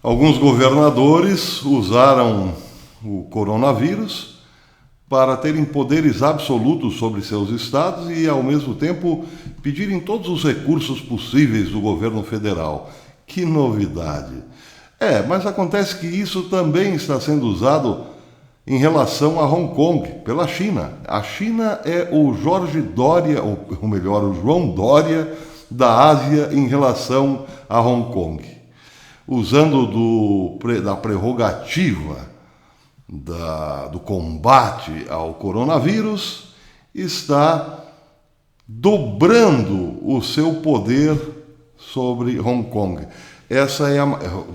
Alguns governadores usaram o coronavírus para terem poderes absolutos sobre seus estados e, ao mesmo tempo, pedirem todos os recursos possíveis do governo federal. Que novidade! Mas acontece que isso também está sendo usado em relação a Hong Kong, pela China. A China é o Jorge Dória, ou melhor, o João Dória da Ásia em relação a Hong Kong. Usando da prerrogativa do combate ao coronavírus, está dobrando o seu poder sobre Hong Kong.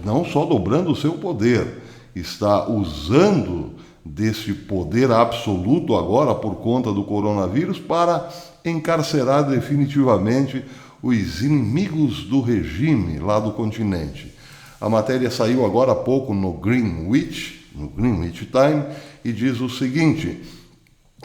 Não só dobrando o seu poder, está usando desse poder absoluto agora por conta do coronavírus para encarcerar definitivamente os inimigos do regime lá do continente. A matéria saiu agora há pouco no Greenwich Time, e diz o seguinte: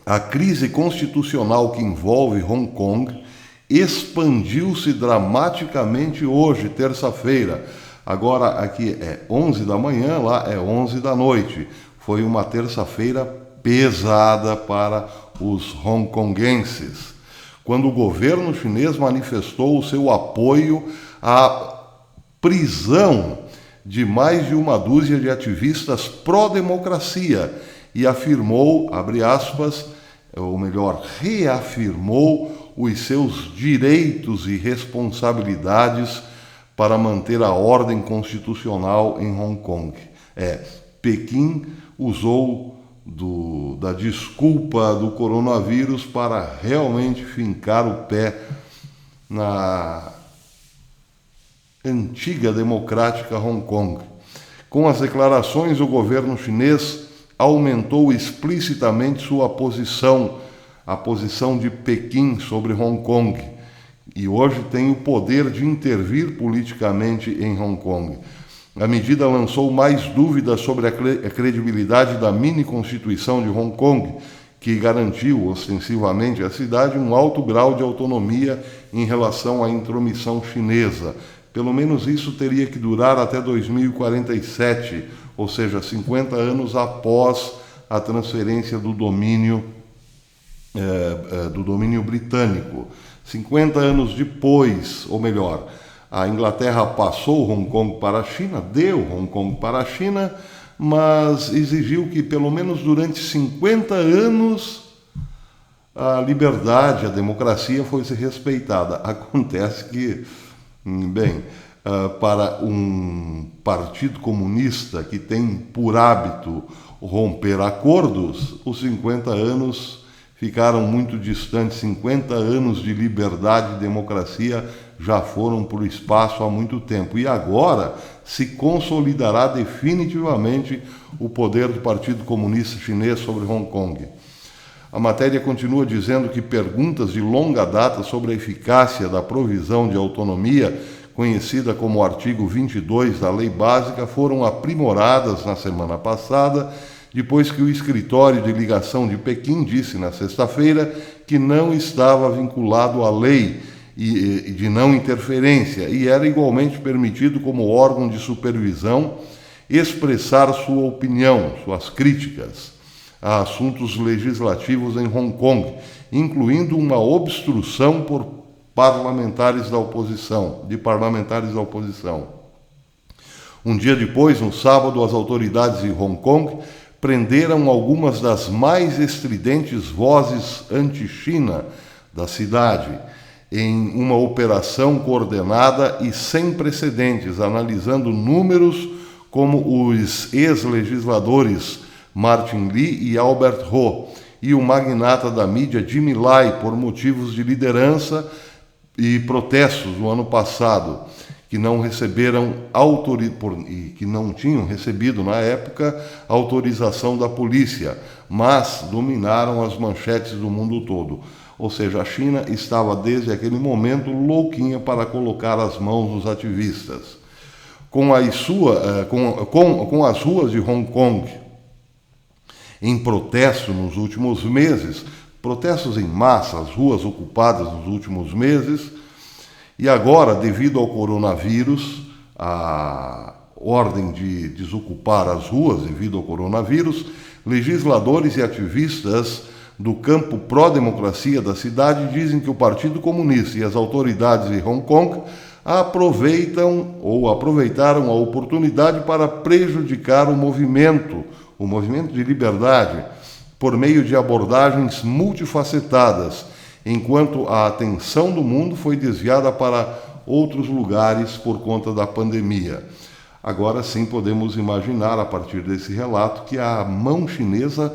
a crise constitucional que envolve Hong Kong expandiu-se dramaticamente hoje, terça-feira. Agora aqui é 11 da manhã, lá é 11 da noite. Foi uma terça-feira pesada para os hongkonguenses, quando o governo chinês manifestou o seu apoio à prisão de mais de uma dúzia de ativistas pró-democracia e afirmou, abre aspas, ou melhor, reafirmou os seus direitos e responsabilidades para manter a ordem constitucional em Hong Kong. Pequim usou da desculpa do coronavírus para realmente fincar o pé na antiga democrática Hong Kong. Com as declarações, o governo chinês aumentou explicitamente sua posição, a posição de Pequim sobre Hong Kong, e hoje tem o poder de intervir politicamente em Hong Kong. A medida lançou mais dúvidas sobre a credibilidade da mini-constituição de Hong Kong, que garantiu ostensivamente à cidade um alto grau de autonomia em relação à intromissão chinesa. Pelo menos isso teria que durar até 2047, ou seja, 50 anos após a transferência do domínio britânico. 50 anos depois, ou melhor, a Inglaterra passou Hong Kong para a China, deu Hong Kong para a China, mas exigiu que pelo menos durante 50 anos a liberdade, a democracia fosse respeitada. Acontece que, para um partido comunista que tem por hábito romper acordos, os 50 anos ficaram muito distantes. 50 anos de liberdade e democracia já foram para o espaço há muito tempo. E agora se consolidará definitivamente o poder do Partido Comunista Chinês sobre Hong Kong. A matéria continua dizendo que perguntas de longa data sobre a eficácia da provisão de autonomia, conhecida como artigo 22 da Lei Básica, foram aprimoradas na semana passada, depois que o escritório de ligação de Pequim disse na sexta-feira que não estava vinculado à lei e de não interferência e era igualmente permitido como órgão de supervisão expressar sua opinião, suas críticas a assuntos legislativos em Hong Kong, incluindo uma obstrução por parlamentares da oposição. Um dia depois, no sábado, as autoridades de Hong Kong prenderam algumas das mais estridentes vozes anti-China da cidade, em uma operação coordenada e sem precedentes, analisando números como os ex-legisladores Martin Lee e Albert Ho e o magnata da mídia Jimmy Lai por motivos de liderança e protestos no ano passado, que não receberam e que não tinham recebido na época autorização da polícia, mas dominaram as manchetes do mundo todo. Ou seja, a China estava desde aquele momento louquinha para colocar as mãos nos ativistas. Com as ruas de Hong Kong em protesto nos últimos meses, protestos em massa, as ruas ocupadas nos últimos meses, e agora, devido ao coronavírus, ordem de desocupar as ruas devido ao coronavírus, legisladores e ativistas do campo pró-democracia da cidade dizem que o Partido Comunista e as autoridades de Hong Kong aproveitaram a oportunidade para prejudicar o movimento de liberdade, por meio de abordagens multifacetadas, enquanto a atenção do mundo foi desviada para outros lugares por conta da pandemia. Agora sim podemos imaginar, a partir desse relato, que a mão chinesa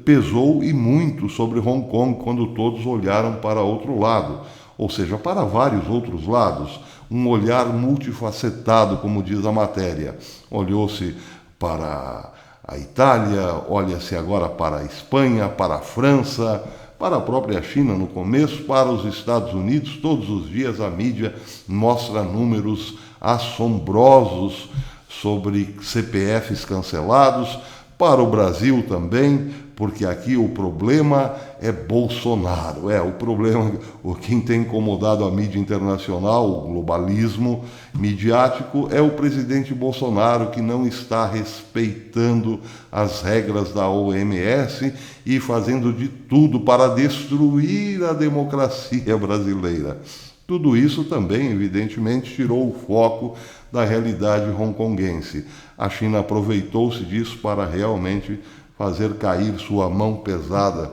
pesou e muito sobre Hong Kong quando todos olharam para outro lado, ou seja, para vários outros lados, um olhar multifacetado, como diz a matéria. Olhou-se para a Itália, olha-se agora para a Espanha, para a França, para a própria China no começo, para os Estados Unidos. Todos os dias a mídia mostra números assombrosos sobre CPFs cancelados, para o Brasil também, porque aqui o problema é Bolsonaro. O problema, quem tem incomodado a mídia internacional, o globalismo midiático, é o presidente Bolsonaro, que não está respeitando as regras da OMS e fazendo de tudo para destruir a democracia brasileira. Tudo isso também, evidentemente, tirou o foco da realidade hongkonguense. A China aproveitou-se disso para realmente fazer cair sua mão pesada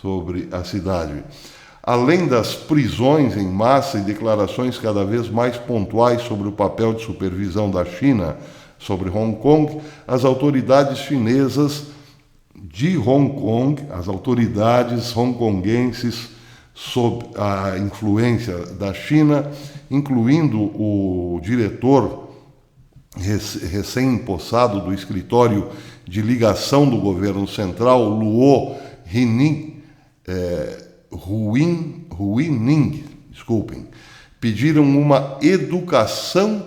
sobre a cidade. Além das prisões em massa e declarações cada vez mais pontuais sobre o papel de supervisão da China sobre Hong Kong, as autoridades chinesas de Hong Kong, as autoridades hongkonguenses sob a influência da China, incluindo o diretor recém-empossado do escritório de ligação do governo central, Luo Huining, pediram uma educação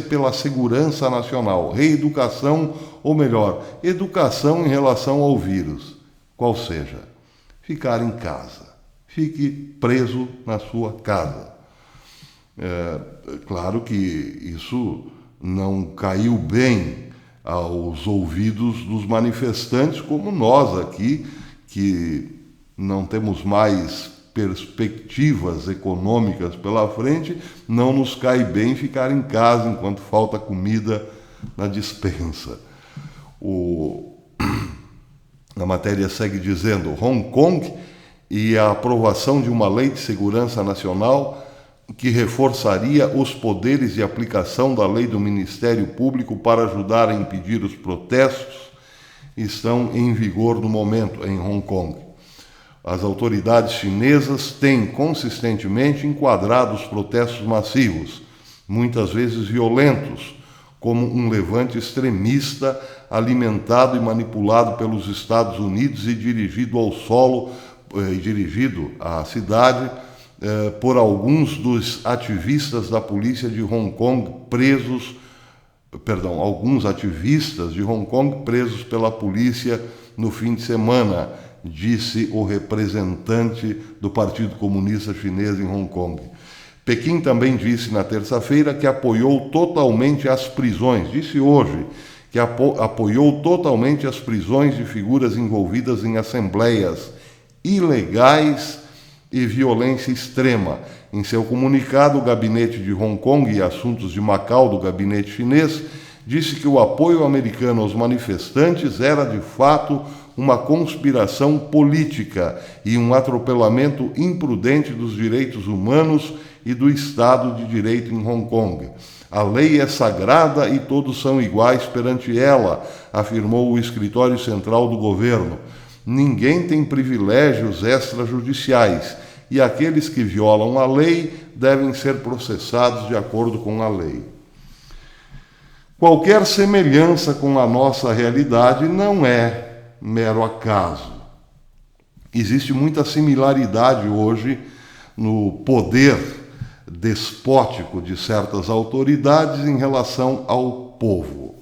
pela segurança nacional, reeducação, ou melhor, educação em relação ao vírus, qual seja, ficar em casa, fique preso na sua casa. Claro que isso não caiu bem aos ouvidos dos manifestantes, como nós aqui, que não temos mais perspectivas econômicas pela frente, não nos cai bem ficar em casa enquanto falta comida na despensa. A matéria segue dizendo: Hong Kong e a aprovação de uma lei de segurança nacional que reforçaria os poderes de aplicação da lei do Ministério Público para ajudar a impedir os protestos estão em vigor no momento em Hong Kong. As autoridades chinesas têm consistentemente enquadrado os protestos massivos, muitas vezes violentos, como um levante extremista alimentado e manipulado pelos Estados Unidos e dirigido à cidade por alguns dos ativistas da polícia de Hong Kong alguns ativistas de Hong Kong presos pela polícia no fim de semana, disse o representante do Partido Comunista Chinês em Hong Kong. Pequim também disse na terça-feira que apoiou totalmente as prisões, disse hoje, que apoiou totalmente as prisões de figuras envolvidas em assembleias ilegais e violência extrema. Em seu comunicado, o gabinete de Hong Kong e assuntos de Macau do gabinete chinês disse que o apoio americano aos manifestantes era, de fato, uma conspiração política e um atropelamento imprudente dos direitos humanos e do Estado de Direito em Hong Kong. A lei é sagrada e todos são iguais perante ela, afirmou o escritório central do governo. Ninguém tem privilégios extrajudiciais e aqueles que violam a lei devem ser processados de acordo com a lei. Qualquer semelhança com a nossa realidade não é mero acaso. Existe muita similaridade hoje no poder despótico de certas autoridades em relação ao povo.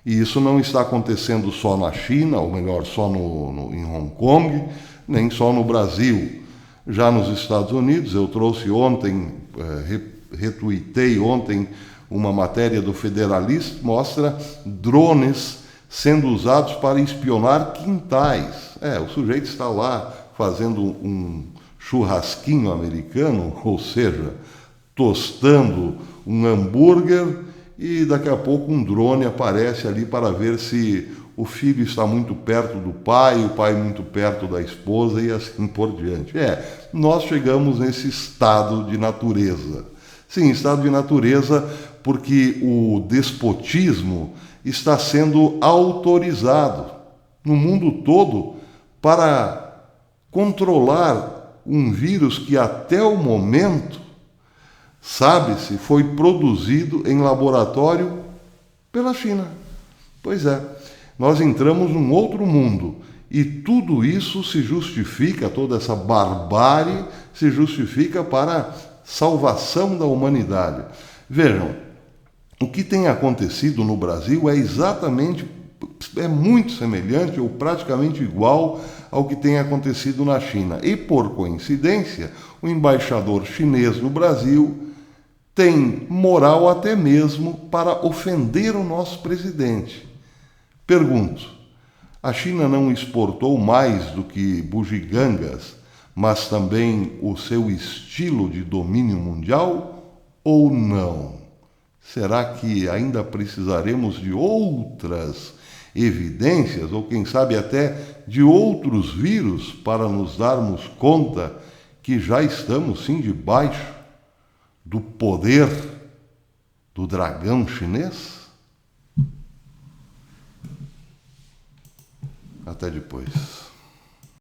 E isso não está acontecendo só na China, ou melhor, só em Hong Kong, nem só no Brasil. Já nos Estados Unidos, eu trouxe ontem, retuitei ontem uma matéria do Federalista mostra drones sendo usados para espionar quintais. O sujeito está lá fazendo um churrasquinho americano, ou seja, tostando um hambúrguer, e daqui a pouco um drone aparece ali para ver se o filho está muito perto do pai, o pai muito perto da esposa e assim por diante. Nós chegamos nesse estado de natureza. Sim, estado de natureza, porque o despotismo está sendo autorizado no mundo todo para controlar um vírus que até o momento, sabe-se, foi produzido em laboratório pela China. Pois é, nós entramos num outro mundo e tudo isso se justifica, toda essa barbárie se justifica para a salvação da humanidade. Vejam, o que tem acontecido no Brasil é muito semelhante ou praticamente igual ao que tem acontecido na China. E, por coincidência, o embaixador chinês no Brasil tem moral até mesmo para ofender o nosso presidente. Pergunto, a China não exportou mais do que bugigangas, mas também o seu estilo de domínio mundial ou não? Será que ainda precisaremos de outras evidências, ou quem sabe até de outros vírus, para nos darmos conta que já estamos sim debaixo do poder do dragão chinês? Até depois.